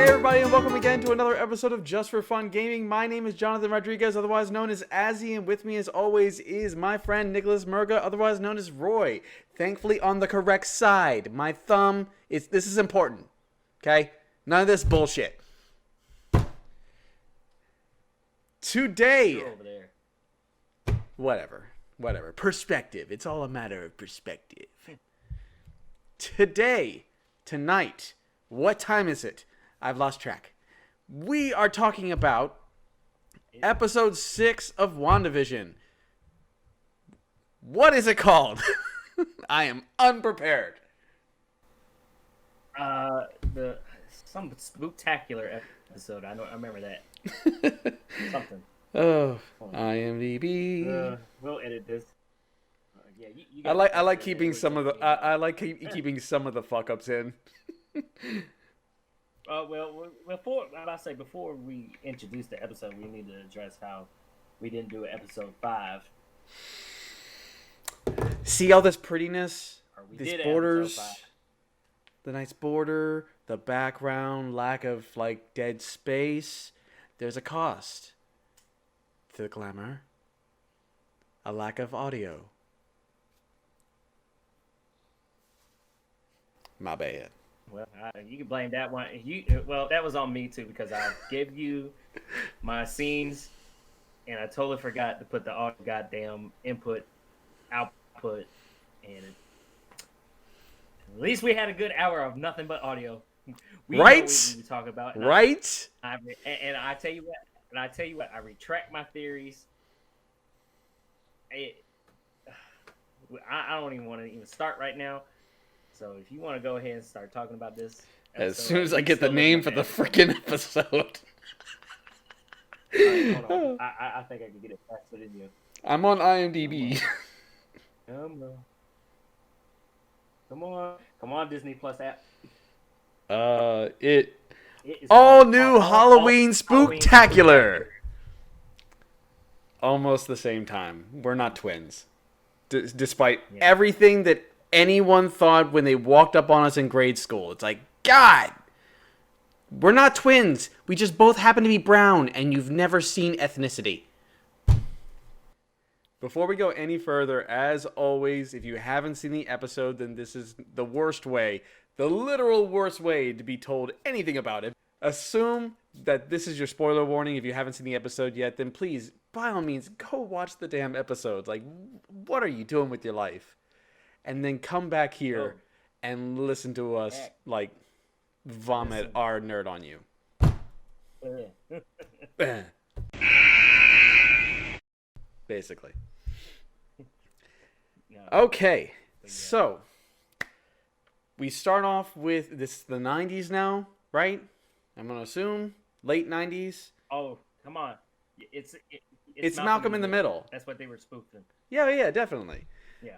Everybody, and welcome again to another episode of Just for Fun Gaming. My name is Jonathan Rodriguez, otherwise known as Azzy, and with me as always is my friend Nicholas Murga, otherwise known as Roy. Thankfully on the correct side. My thumb is, this is important, okay? None of this bullshit. Today, You're over there. whatever, perspective. It's all a matter of perspective. Tonight, what time is it? I've lost track. We are talking about episode 6 of WandaVision. What is it called? I am unprepared. Some spooktacular episode. I remember that. Something. Oh, IMDb. We'll edit this. Yeah, you I like keeping some of the keeping some of the fuck ups in. Well, before we introduce the episode, we need to address how we didn't do episode 5. See all this prettiness, these did borders, episode 5. the nice border, the background, lack of like dead space. There's a cost to the glamour, a lack of audio. My bad. Well, you can blame that one. That was on me too because I gave you my scenes, and I totally forgot to put the audio goddamn input, output, and at least we had a good hour of nothing but audio. We Right? know what we talk about, Right? And I tell you what, I retract my theories. I don't even want to even start right now. So if you want to go ahead and start talking about this As soon as I get the name for the freaking episode. Right, hold on. I think I can get it faster than you. I'm on IMDb. Come on, Disney Plus app. It is all new Halloween Spooktacular. Almost the same time. We're not twins. Despite everything that anyone thought when they walked up on us in grade school. It's like, God, we're not twins. We just both happen to be brown, and you've never seen ethnicity. Before we go any further, as always, if you haven't seen the episode, then this is the worst way, the literal worst way to be told anything about it. Assume that this is your spoiler warning. If you haven't seen the episode yet, then please, by all means, go watch the damn episodes. Like, what are you doing with your life? And then come back here and listen to us, like, vomit our nerd on you. Basically. Okay, so we start off with the 90s now, right? I'm going to assume late 90s. Oh, come on. It's Malcolm in the Middle. That's what they were spoofing. Yeah, definitely. Yeah.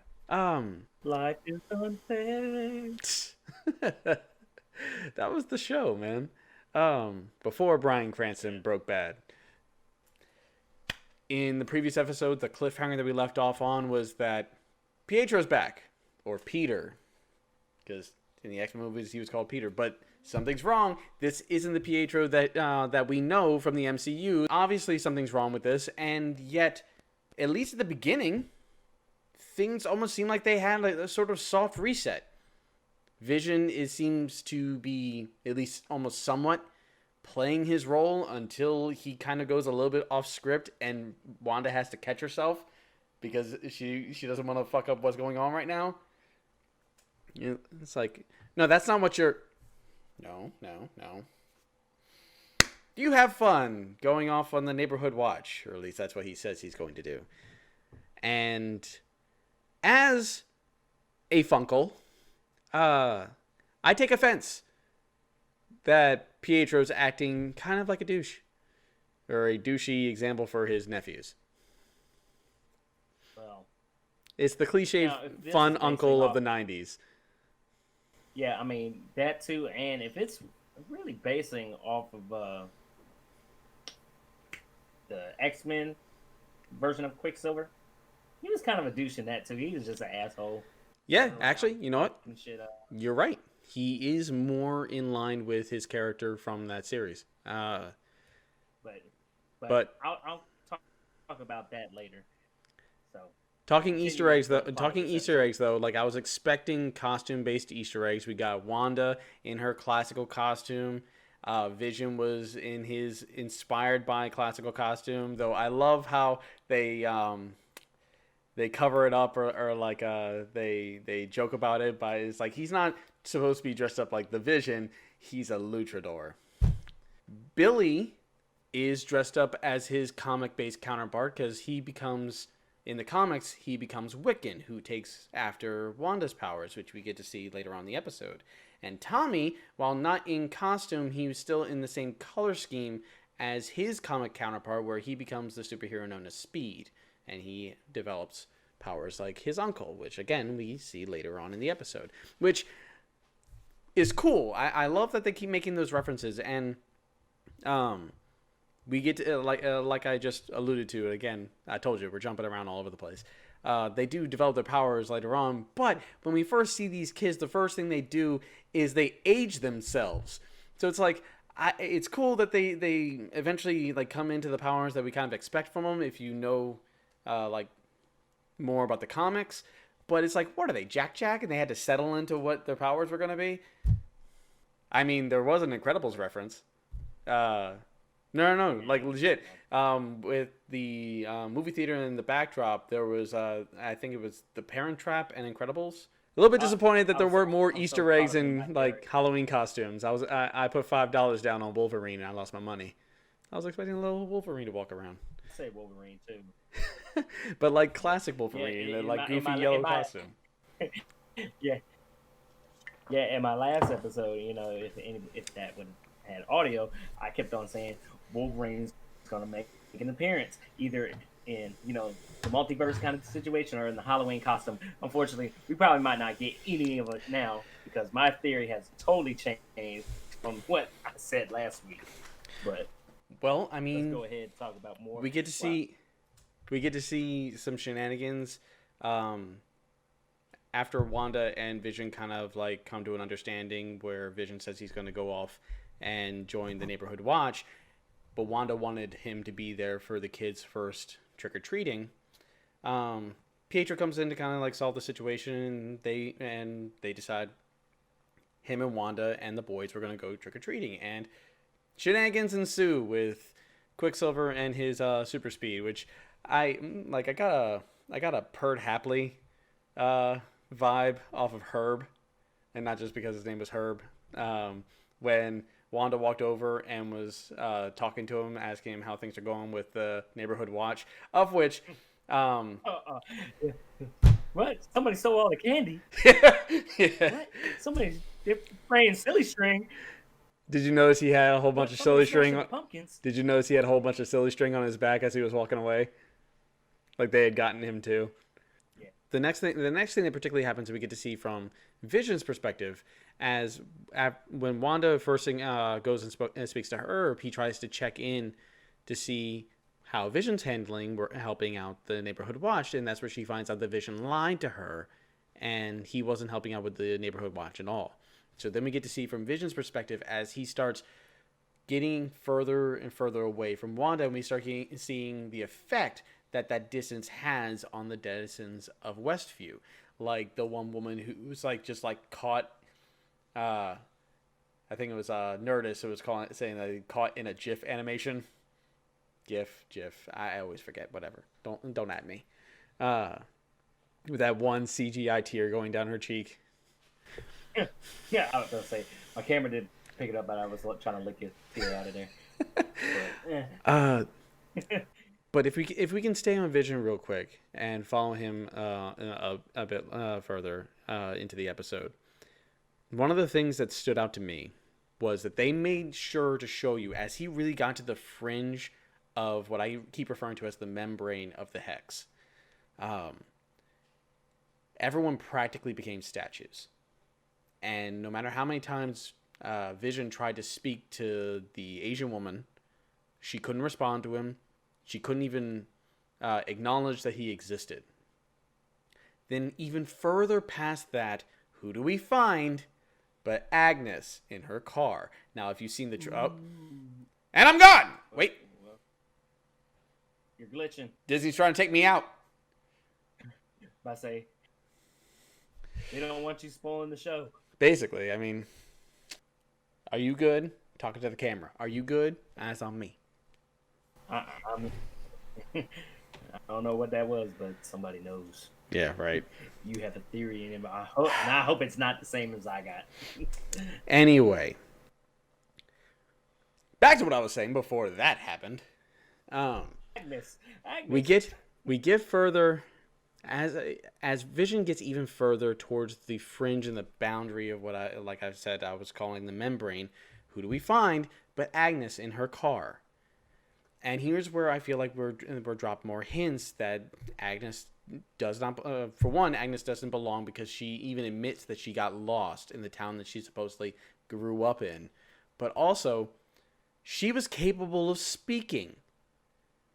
Life is unfair. That was the show, man. Before Bryan Cranston broke bad. In the previous episode, the cliffhanger that we left off on was that Pietro's back, or Peter, because in the X-Men movies he was called Peter. But something's wrong. This isn't the Pietro that we know from the MCU. Obviously, something's wrong with this, and yet, at least at the beginning, things almost seem like they had like a sort of soft reset. Vision seems to be, at least almost somewhat, playing his role until he kind of goes a little bit off script and Wanda has to catch herself because she doesn't want to fuck up what's going on right now. You know, it's like, no, that's not what you're... No. You have fun going off on the neighborhood watch, or at least that's what he says he's going to do. And as a Funkle, I take offense that Pietro's acting kind of like a douche, or a douchey example for his nephews. Well, it's the cliche fun uncle of the 90s. Yeah, I mean, that too, and if it's really basing off of the X-Men version of Quicksilver, was kind of a douche in that too. He was just an asshole. Yeah, actually, you know what? Shit, You're right. He is more in line with his character from that series. but But I'll talk about that later. So talking continue Easter with eggs, though. the plot of Talking this Easter episode. eggs, though. Like I was expecting costume-based Easter eggs. We got Wanda in her classical costume. Vision was in his inspired by classical costume. Though I love how they cover it up or like they joke about it. But it's like he's not supposed to be dressed up like the Vision. He's a luchador. Billy is dressed up as his comic-based counterpart because he becomes in the comics he becomes Wiccan, who takes after Wanda's powers, which we get to see later on in the episode. And Tommy, while not in costume, he was still in the same color scheme as his comic counterpart, where he becomes the superhero known as Speed, and he develops powers like his uncle, which again we see later on in the episode, which is cool. I love that they keep making those references, and we get to like I just alluded to again. I told you we're jumping around all over the place. They do develop their powers later on, but when we first see these kids, the first thing they do is they age themselves. So it's like it's cool that they eventually like come into the powers that we kind of expect from them if you know like more about the comics. But it's like, what are they, Jack? And they had to settle into what their powers were going to be. I mean, there was an Incredibles reference. No, like legit. With the movie theater in the backdrop, there was I think it was The Parent Trap and Incredibles. A little bit disappointed that there weren't more Easter eggs in like Halloween costumes. I put $5 down on Wolverine and I lost my money. I was expecting a little Wolverine to walk around. I say Wolverine too. But like classic Wolverine, Yeah, like goofy yellow costume. Yeah, yeah. In my last episode, if that would have had audio, I kept on saying Wolverine's gonna make an appearance either in the multiverse kind of situation or in the Halloween costume. Unfortunately, we probably might not get any of it now because my theory has totally changed from what I said last week. But well, I mean, let's go ahead and talk about more. We get to see some shenanigans after Wanda and Vision kind of like come to an understanding where Vision says he's going to go off and join the neighborhood watch, but Wanda wanted him to be there for the kids' first trick-or-treating. Pietro comes in to kind of like solve the situation, and they decide him and Wanda and the boys were going to go trick-or-treating, and shenanigans ensue with Quicksilver and his super speed, which I got a Perd Hapley vibe off of Herb, and not just because his name was Herb. When Wanda walked over and was talking to him, asking him how things are going with the neighborhood watch, of which what? Somebody stole all the candy. Yeah. What? Somebody's playing silly string. Did you notice he had a whole bunch of silly string? Pumpkins. Did you notice he had a whole bunch of silly string on his back as he was walking away? Like they had gotten him too. Yeah. The next thing that particularly happens, we get to see from Vision's perspective, as when Wanda first goes and speaks to Herb, he tries to check in to see how Vision's helping out the neighborhood watch, and that's where she finds out that Vision lied to her, and he wasn't helping out with the neighborhood watch at all. So then we get to see from Vision's perspective as he starts getting further and further away from Wanda, and we start seeing the effect that distance has on the denizens of Westview. Like the one woman who was caught, I think it was Nerdist who was saying that he caught in a GIF animation. GIF. I always forget. Whatever. Don't at me. With that one CGI tear going down her cheek. Yeah, I was gonna say my camera did pick it up, but I was trying to lick it tear out of there. But if we can stay on Vision real quick and follow him a bit further into the episode, one of the things that stood out to me was that they made sure to show you as he really got to the fringe of what I keep referring to as the membrane of the Hex. Everyone practically became statues. And no matter how many times Vision tried to speak to the Asian woman, she couldn't respond to him. She couldn't even acknowledge that he existed. Then even further past that, who do we find but Agnes in her car. Now, if you've seen the and I'm gone. Wait, you're glitching. Disney's trying to take me out. I say they don't want you spoiling the show. Basically, I mean, are you good? Talking to the camera. Are you good? That's on me. I don't know what that was, but somebody knows. Yeah, right. You have a theory in it. I hope it's not the same as I got. Anyway, back to what I was saying before that happened. Agnes. We get further as Vision gets even further towards the fringe and the boundary of what I said I was calling the membrane. Who do we find but Agnes in her car? And here's where I feel like we're dropped more hints that Agnes does not. For one, Agnes doesn't belong because she even admits that she got lost in the town that she supposedly grew up in. But also, she was capable of speaking.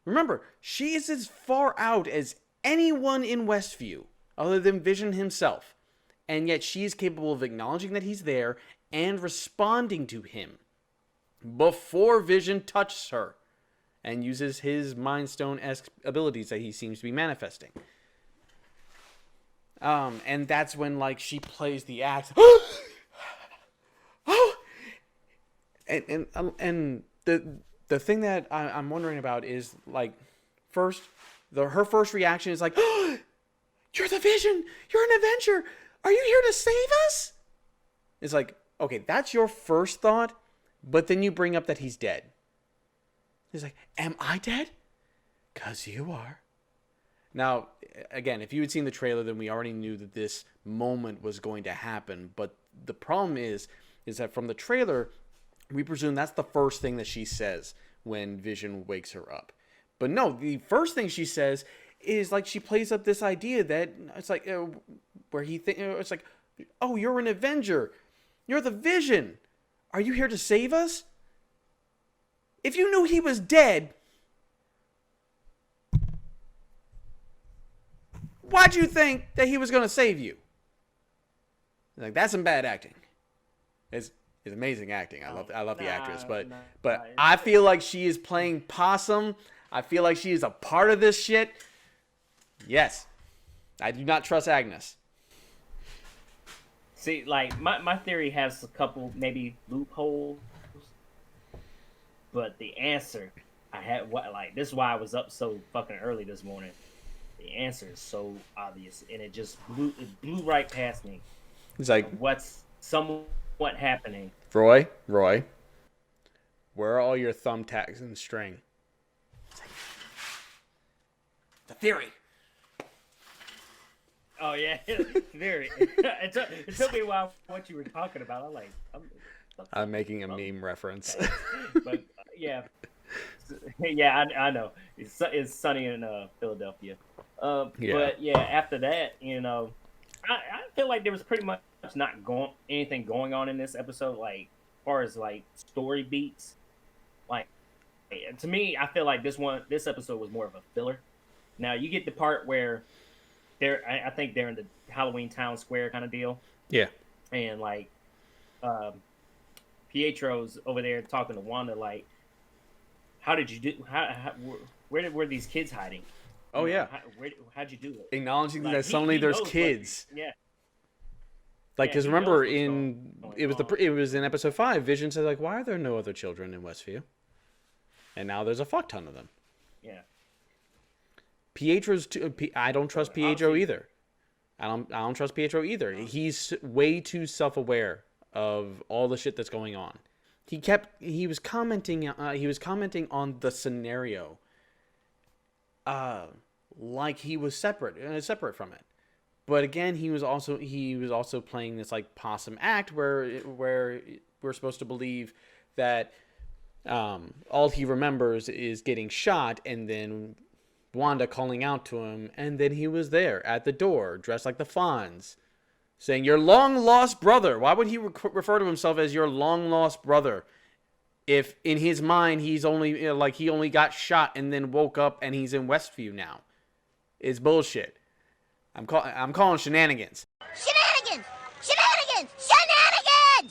Remember, she is as far out as anyone in Westview, other than Vision himself. And yet she is capable of acknowledging that he's there and responding to him before Vision touches her and uses his Mind Stone-esque abilities that he seems to be manifesting. And that's when, like, she plays the axe. Oh! And the thing that I'm wondering about is, like, her first reaction is like, oh, you're the Vision! You're an Avenger! Are you here to save us? It's like, okay, that's your first thought, but then you bring up that he's dead. He's like, am I dead? 'Cause you are. Now, again, if you had seen the trailer, then we already knew that this moment was going to happen. But the problem is that from the trailer, we presume that's the first thing that she says when Vision wakes her up. But no, the first thing she says is, like, she plays up this idea that it's like where it's like, oh, you're an Avenger. You're the Vision. Are you here to save us? If you knew he was dead, why'd you think that he was going to save you? Like, that's some bad acting. It's amazing acting. I love the actress, but I feel like she is playing possum. I feel like she is a part of this shit. Yes, I do not trust Agnes. See, like, my theory has a couple maybe loopholes, but the answer I had, this is why I was up so fucking early this morning. The answer is so obvious, and it blew right past me. It's like, what's somewhat happening? Roy, where are all your thumbtacks and string? It's like, the theory. Oh yeah, theory. It took me a while what you were talking about. I'm making a meme reference. But yeah, I know it's sunny in Philadelphia. But yeah, after that, I feel like there was pretty much not anything going on in this episode, like as far as like story beats. Like, to me, I feel like this episode was more of a filler. Now you get the part where I think they're in the Halloween town square kind of deal. Yeah. And like, Pietro's over there talking to Wanda, like, how did you do? Where were these kids hiding? Oh yeah. How'd you do it? Acknowledging that suddenly there's kids. Yeah. Like, because remember it was in episode 5. Vision said, like, why are there no other children in Westview? And now there's a fuck ton of them. Yeah. I don't trust Pietro either. I don't trust Pietro either. He's way too self-aware of all the shit that's going on. He was commenting on the scenario like he was separate from it. But again, he was also playing this like possum act where we're supposed to believe that all he remembers is getting shot and then Wanda calling out to him, and then he was there at the door, dressed like the Fonz, saying, your long-lost brother. Why would he refer to himself as your long-lost brother if in his mind he's only, he only got shot and then woke up and he's in Westview now? It's bullshit. I'm calling shenanigans. Shenanigans! Shenanigans! Shenanigans!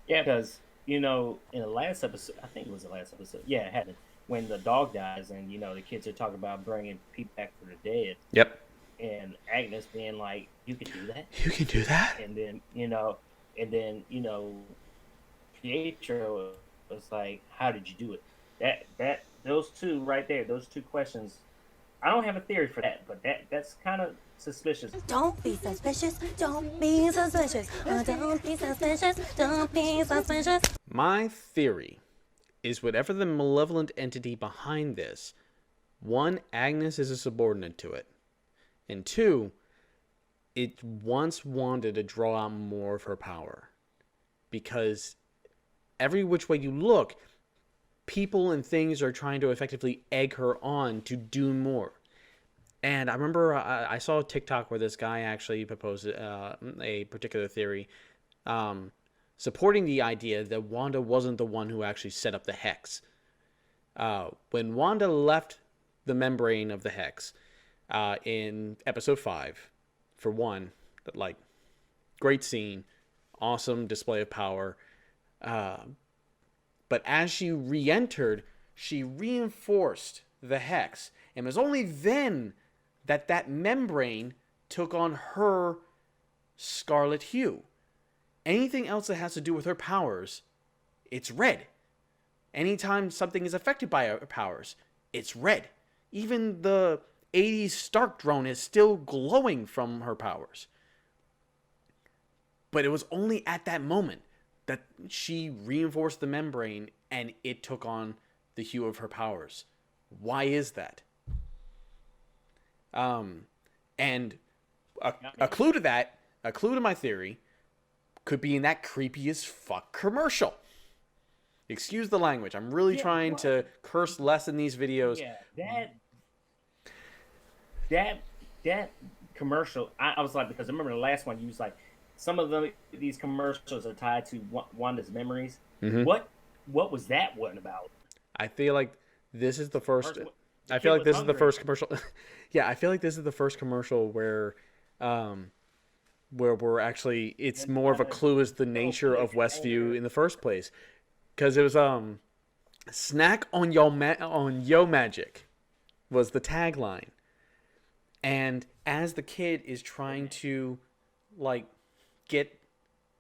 Yeah, because in the last episode, I think it was the last episode. Yeah, it happened when the dog dies, and the kids are talking about bringing people back from the dead, Yep. and Agnes being like, "You could do that," You can do that. and then Pietro was like, "How did you do it?" Those two right there, those two questions. I don't have a theory for that, but that's kind of suspicious. Don't be suspicious. Don't be suspicious. Don't be suspicious. Don't be suspicious. My theory is whatever the malevolent entity behind this, one, Agnes is a subordinate to it, and two, it wants Wanda to draw out more of her power. Because every which way you look, people and things are trying to effectively egg her on to do more. And I remember I saw a TikTok where this guy actually proposed a particular theory supporting the idea that Wanda wasn't the one who actually set up the hex. When Wanda left the membrane of the hex in episode 5, for one, like, great scene, awesome display of power. But as she re-entered, she reinforced the hex. And it was only then that membrane took on her scarlet hue. Anything else that has to do with her powers, it's red. Anytime something is affected by her powers, it's red. Even the 80s Stark drone is still glowing from her powers. But it was only at that moment that she reinforced the membrane and it took on the hue of her powers. Why is that? And a clue to that, a clue to my theory, could be in that creepy as fuck commercial. Excuse the language. I'm really trying to curse less in these videos. Yeah, that commercial. I was like, because I remember the last one. You was like, some of these commercials are tied to Wanda's memories. Mm-hmm. What was that one about? I feel like this is the first. I feel like this is the first commercial. Yeah, I feel like this is the first commercial where we're actually, it's more of a clue as the nature of Westview in the first place, because it was snack on yo magic was the tagline, and as the kid is trying to like get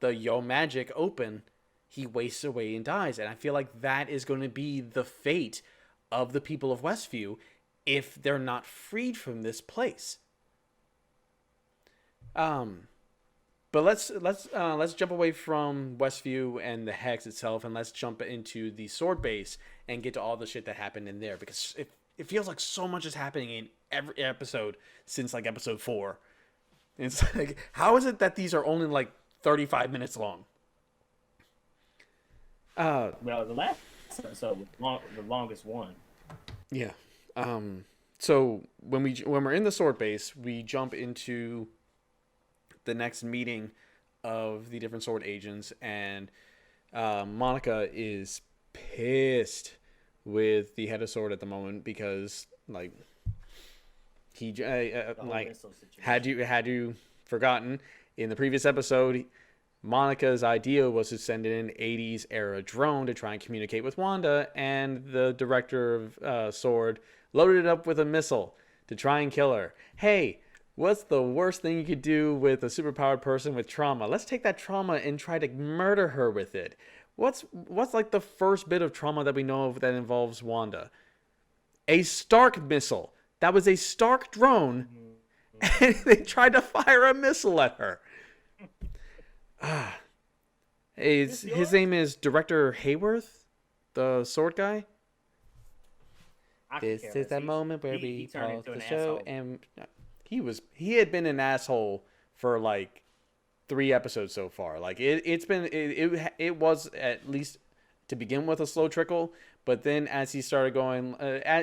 the yo magic open, he wastes away and dies, and I feel like that is going to be the fate of the people of Westview if they're not freed from this place. But let's jump away from Westview and the hex itself, and let's jump into the sword base and get to all the shit that happened in there, because it feels like so much is happening in every episode since like episode 4. And it's like, how is it that these are only like 35 minutes long? Well, the last episode was the longest one. Yeah. So when we're in the sword base, we jump into the next meeting of the different sword agents, and Monica is pissed with the head of sword at the moment because like he like had you forgotten in the previous episode, Monica's idea was to send in an 80s era drone to try and communicate with Wanda, and the director of Sword loaded it up with a missile to try and kill her. Hey, what's the worst thing you could do with a superpowered person with trauma? Let's take that trauma and try to murder her with it. What's like the first bit of trauma that we know of that involves Wanda? A Stark missile. That was a Stark drone, and they tried to fire a missile at her. His name is Director Hayworth, the sword guy. This is the moment where we pause the show, and he had been an asshole for like 3 episodes so far. Like it was at least to begin with a slow trickle, but then as he started going,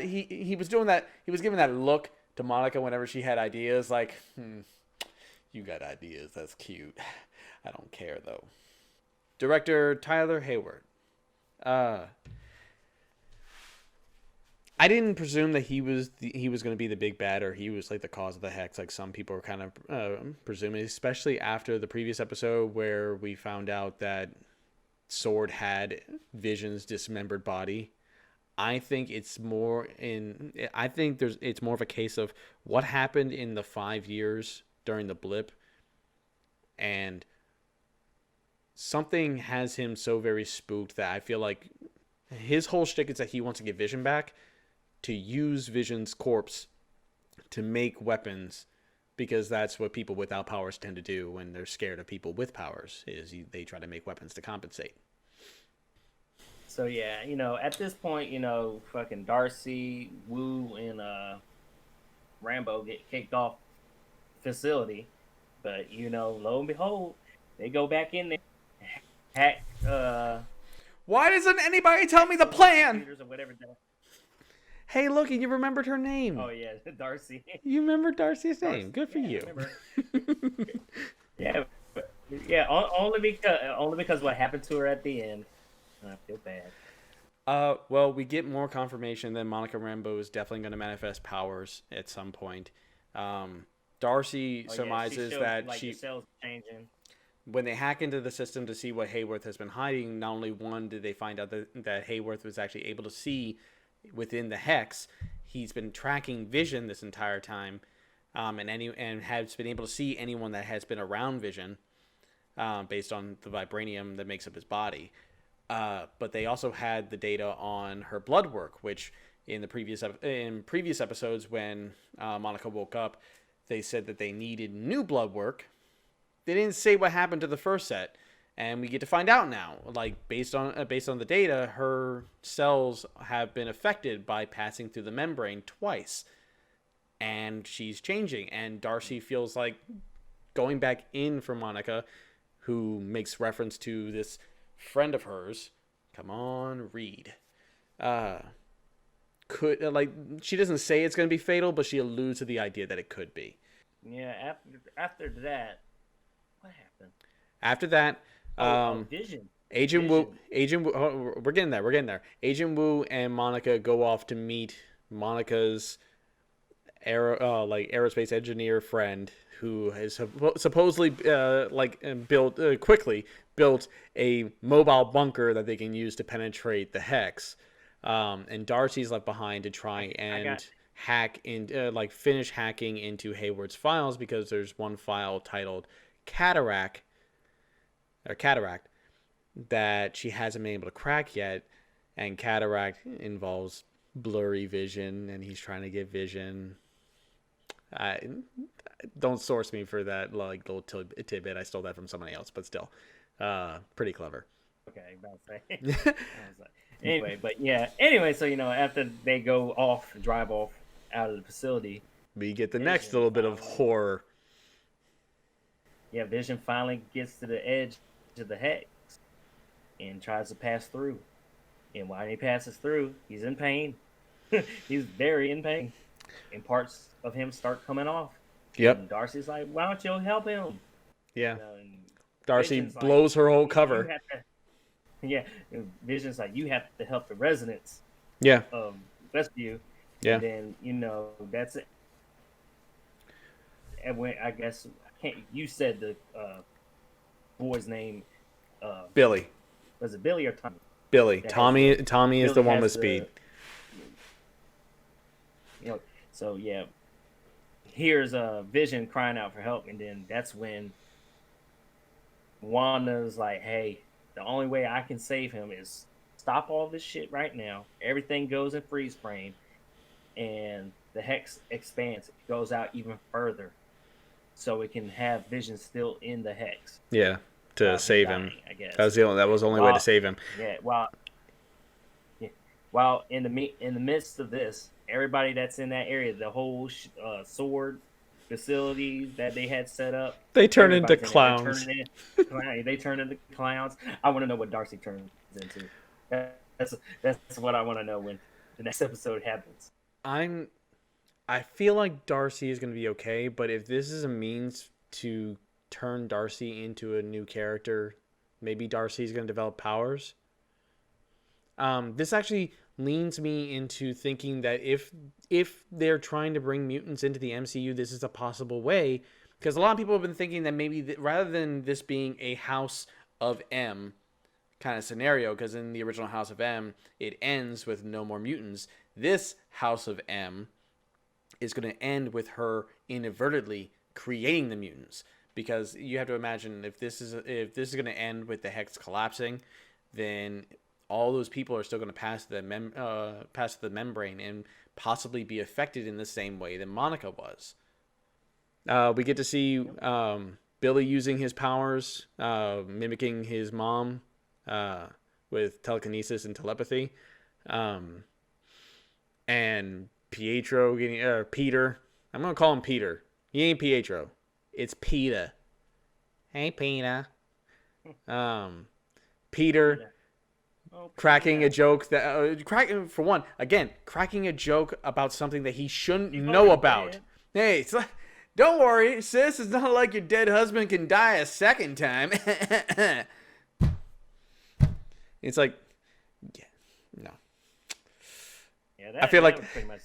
he was doing that. He was giving that look to Monica whenever she had ideas, like, you got ideas, that's cute. I don't care though. Director Tyler Hayward. I didn't presume that he was going to be the big bad, or he was like the cause of the hex, like some people were kind of presuming, especially after the previous episode where we found out that Sword had Vision's dismembered body. I think it's more it's more of a case of what happened in the 5 years during the blip, and something has him so very spooked that I feel like his whole shtick is that he wants to get Vision back to use Vision's corpse to make weapons, because that's what people without powers tend to do when they're scared of people with powers, is they try to make weapons to compensate. So yeah, at this point, fucking Darcy, Wu, and Rambo get kicked off facility, but lo and behold, they go back in there, hack. Why doesn't anybody tell me the plan? Or whatever. Hey, look, you remembered her name. Oh yeah, Darcy. You remember Darcy's name. Good for you. Yeah, only because what happened to her at the end. I feel bad. Well, we get more confirmation that Monica Rambeau is definitely going to manifest powers at some point. Darcy surmises that the cells changing. When they hack into the system to see what Hayworth has been hiding, not only one did they find out that Hayworth was actually able to see within the hex, he's been tracking Vision this entire time, and has been able to see anyone that has been around Vision, based on the vibranium that makes up his body. But they also had the data on her blood work, which in previous episodes when Monica woke up, they said that they needed new blood work. They didn't say what happened to the first set, and we get to find out now. Like based on the data, her cells have been affected by passing through the membrane twice, and she's changing. And Darcy feels like going back in for Monica, who makes reference to this friend of hers. Come on, read. She doesn't say it's going to be fatal, but she alludes to the idea that it could be. Yeah. After that, what happened? After that, Vision. Agent Wu. We're getting there. Agent Wu and Monica go off to meet Monica's aerospace engineer friend, who has supposedly built a mobile bunker that they can use to penetrate the hex. And Darcy's left behind to try and finish hacking into Hayward's files, because there's one file titled Cataract that she hasn't been able to crack yet, and Cataract involves blurry vision, and he's trying to get Vision. Don't source me for that little tidbit. I stole that from somebody else, but still, pretty clever. Okay, about to say. Anyway, so after they drive off out of the facility, we get the next little bit of horror. Yeah, Vision finally gets to the edge of the hex and tries to pass through. And while he passes through, he's in pain. He's very in pain. And parts of him start coming off. Yep. And Darcy's like, why don't you help him? Yeah. Darcy blows her whole cover. Vision's like, you have to help the residents. Yeah. Of Westview. Yeah. And then, that's it. And when, I guess, you said the boy's name. Billy. Was it Billy or Tommy? Billy. Tommy is the one with speed. So yeah, here's Vision crying out for help, and then that's when Wanda's like, "Hey, the only way I can save him is stop all this shit right now. Everything goes in freeze frame, and the hex expands. It goes out even further, so it can have Vision still in the hex." Yeah, to save him. I guess that was the only way to save him. Yeah. While in the midst of this, everybody that's in that area, the whole sword facility that they had set up, they turn into clowns. They turn into clowns. I want to know what Darcy turns into. That's what I want to know when the next episode happens. I feel like Darcy is going to be okay, but if this is a means to turn Darcy into a new character, maybe Darcy's going to develop powers. This actually leans me into thinking that if they're trying to bring mutants into the MCU, this is a possible way, because a lot of people have been thinking that maybe rather than this being a House of M kind of scenario, because in the original House of M, it ends with no more mutants. This House of M is going to end with her inadvertently creating the mutants, because you have to imagine if this is going to end with the Hex collapsing, then all those people are still going to pass the membrane and possibly be affected in the same way that Monica was. We get to see Billy using his powers, mimicking his mom with telekinesis and telepathy, and Pietro getting Peter. I'm gonna call him Peter. He ain't Pietro. It's Peter. Hey, Peter. Peter cracking a joke that cracking a joke about something that he shouldn't know about. Dead. Hey, it's like, don't worry, sis. It's not like your dead husband can die a second time. It's like, yeah, no. Yeah, I feel like that was pretty much.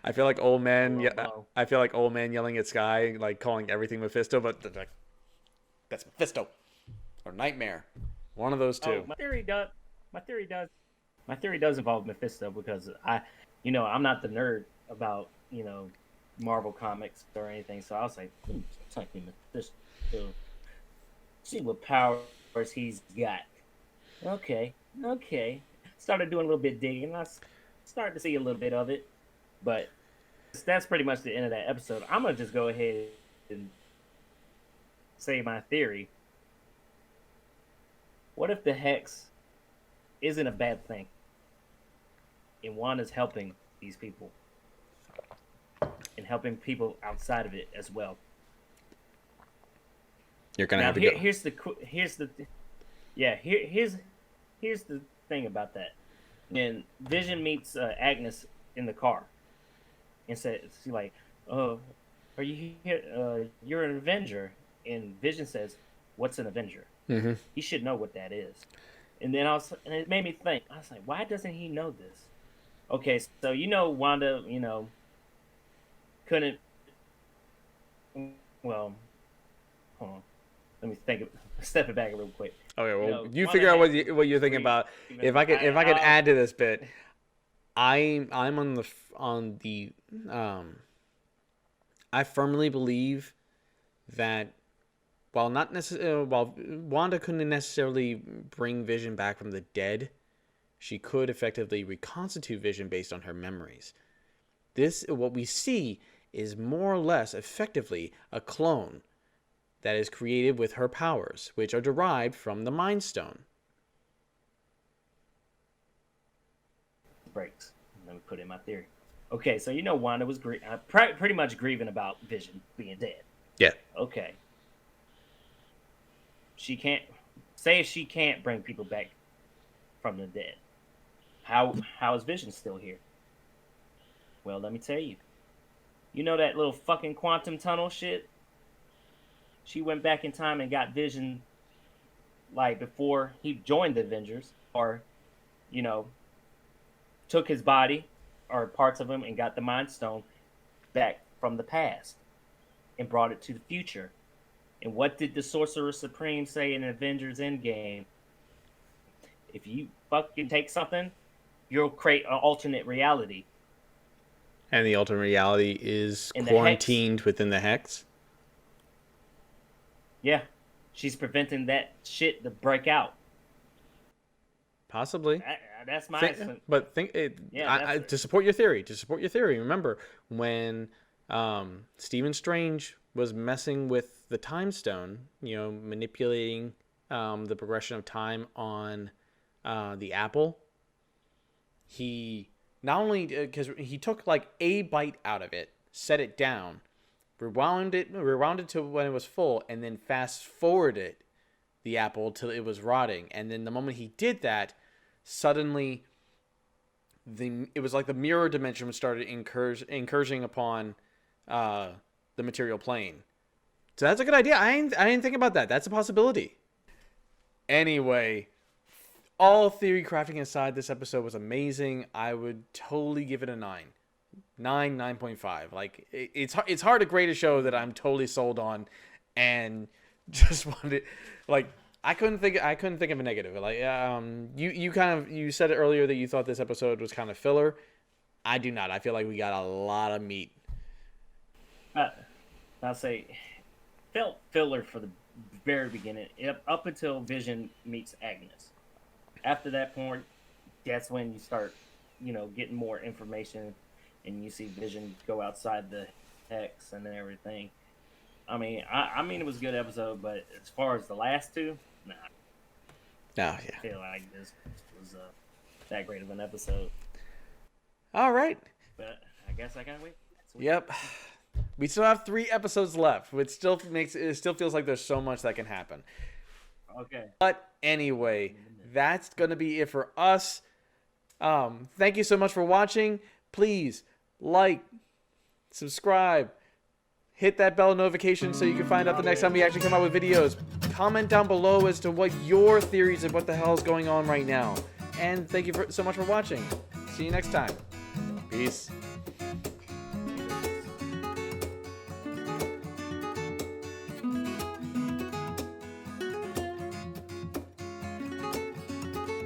I feel like old man. Blow. I feel like old man yelling at Sky, like calling everything Mephisto, but like, that's Mephisto or Nightmare. One of those two. Oh, my theory does involve Mephisto, because I'm not the nerd about Marvel comics or anything, so I was like, type in Mephisto, see what powers he's got. Okay. Started doing a little bit digging, and I started to see a little bit of it, but that's pretty much the end of that episode. I'm gonna just go ahead and say my theory. What if the Hex isn't a bad thing, and Wanda's helping these people, and helping people outside of it as well? You're gonna Now, have to go. Here's the thing about that. When Vision meets Agnes in the car, and says, like, "Oh, are you here? You're an Avenger." And Vision says, "What's an Avenger?" Mm-hmm. He should know what that is. And then and it made me think. I was like, why doesn't he know this? Okay, so Wanda, couldn't. Well, hold on. Let me step it back real quick. Okay, well, you Wanda figure out had what you're thinking about. If I could add to this bit, I'm on the I firmly believe that while Wanda couldn't necessarily bring Vision back from the dead, she could effectively reconstitute Vision based on her memories. What we see is more or less effectively a clone that is created with her powers, which are derived from the Mind Stone. Breaks. Let me put in my theory. Okay, so Wanda was pretty much grieving about Vision being dead. Yeah. Okay. If she can't bring people back from the dead, how is Vision still here? Well, let me tell you. You know that little fucking quantum tunnel shit? She went back in time and got Vision, like, before he joined the Avengers, or, took his body or parts of him and got the Mind Stone back from the past and brought it to the future. And what did the Sorcerer Supreme say in Avengers Endgame? If you fucking take something, you'll create an alternate reality. And the alternate reality is In the quarantined within the Hex? Yeah. She's preventing that shit to break out. Possibly. That's my to support your theory, remember when Stephen Strange was messing with the Time Stone, manipulating the progression of time on the apple, he not only because he took like a bite out of it, set it down, rewound it to when it was full, and then fast forwarded the apple till it was rotting. And then the moment he did that, suddenly it was like the mirror dimension started incursioning upon the material plane. So that's a good idea. I didn't think about that. That's a possibility. Anyway, all theory crafting aside, this episode was amazing. I would totally give it a 9. 9.5. Like, it's hard to grade a show that I'm totally sold on and just wanted, like, I couldn't think of a negative. Like you said it earlier that you thought this episode was kind of filler. I do not. I feel like we got a lot of meat. I'll say felt filler for the very beginning, up until Vision meets Agnes. After that point, that's when you start, getting more information, and you see Vision go outside the hex and everything. I mean, it was a good episode, but as far as the last two, nah. No, yeah. I feel like this was that great of an episode. All right. But I guess I gotta wait. Yep. We still have 3 episodes left, which still feels like there's so much that can happen. Okay. But anyway, that's gonna be it for us. Thank you so much for watching. Please like, subscribe, hit that bell notification so you can find out the next time we actually come out with videos. Comment down below as to what your theories of what the hell is going on right now. And thank you so much for watching. See you next time. Peace.